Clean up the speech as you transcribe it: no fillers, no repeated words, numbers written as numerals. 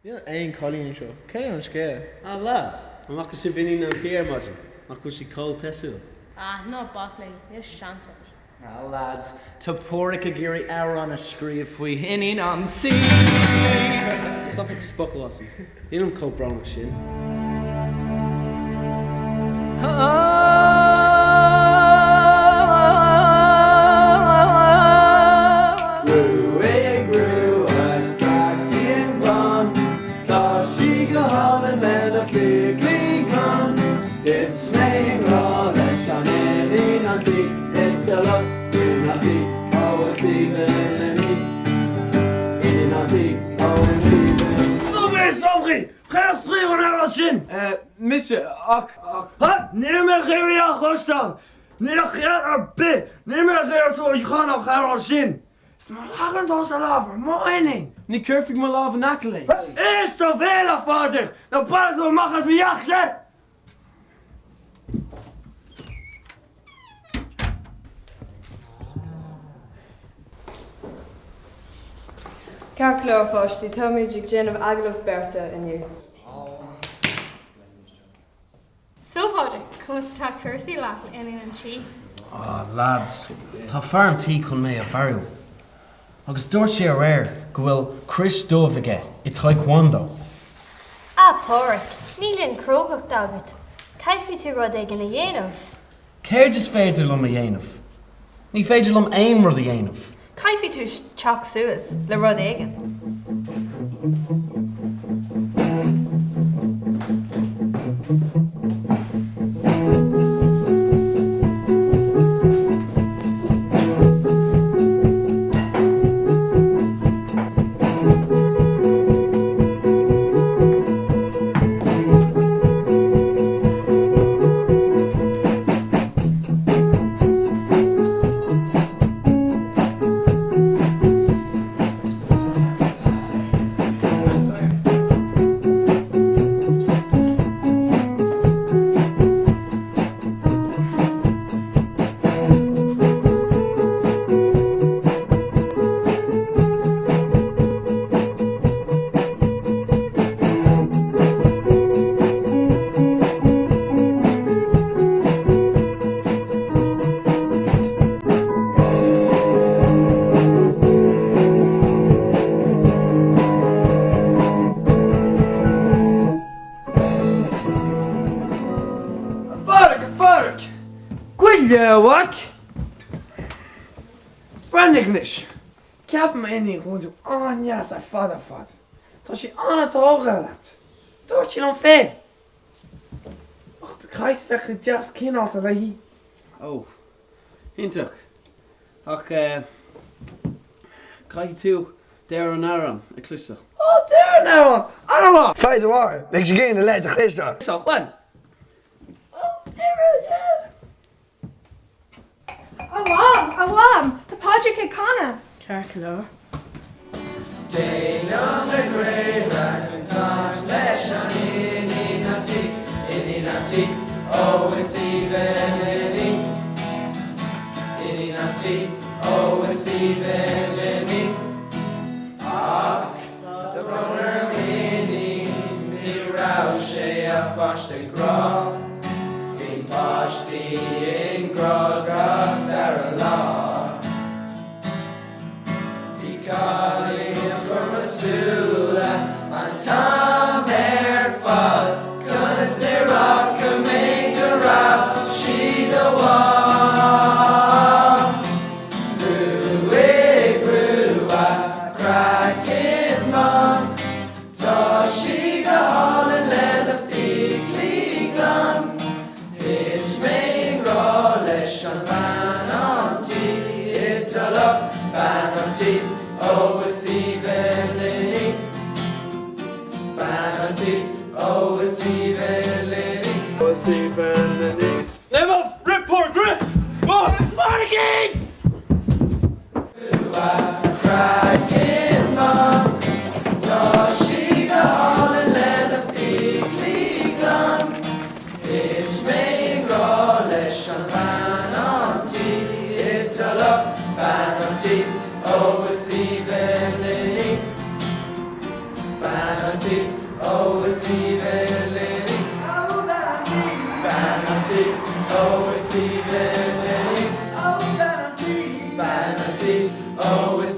Yeah, ain't Colleen show. Kenny on scare. Ah, lads, I'm not going to be in here, imagine. Not going to call Tessu. Ah, no Buckley. Yes, chance it. Ah, lads, to porrick a geary hour on a scree if we in on sea. Stop it, spuckle us. You don't call brown machine. Monsieur, ha, nimmer geer je gostan. Nee, gaat er bij. Nimmer geer toe, je gaat nog gaan zien. Is maar lachen door de lava, morning. Niet curf ik mijn lava nakelen. Is te veel, vader. Dan pak ik mag het me jachten. Carclor Páistí, tá méidir gin of aglah berta inniu. So hard, come to talk Percy laugh in and she. Oh, lads, tá fearn tí chun mé a bharú. Agus dúirt sé ar air go bhfuil Chris Dubh aige I taekwondo. Ah, porrick, níl crógach dagat. Caifi tú rud ag in a dhéanamh? Céir is féidir lom a dhéanamh. Ní féidir lom aon rud a dhéanamh. Caifi tú teach suas le rud éigean. Wak? Brandignish. Cap me in gewoon zo. Oh ja, zijn vader vat. Als je aan het horen laat. Doet je dan veel. Och, bekrijgt weg de just kin altijd naar hier. Oh, hintuk. Ach, krijg je toe, daar en Aaron, ik kluster. Oh, daar en Aaron. Allemaal. Feit waar. Ik zie geen letter gisteren. Zo, gewoon. Oh, daar ja. Awam, the Padre Kekana. Carclor. Day long the great Racontage, Leshan Ininati, always even Ininati, always even Ach, the runner winning, the Roushe of Páistí Grá, in Páistí Grá, there a law. The Coláiste from a Sula, and Tom Hairfall, cause they rock and make a row, she the one. Brew a cracking mom, does she go on and let a feekly glum? It's main rollish and ban on tea, it's a look, ban on tea, oh, it's even ban on tea, oh, it's even oh, it's even Nibbles, report, grip! Oh, Marky! Cracking mom, does she go on and let a feekly glum? It's main rollish and ban on tea, it's a look, ban on tea, oh, it's even ban Vanity, oh, it's even lady. Oh, vanity, oh, it's even lady. Oh, vanity, oh, it's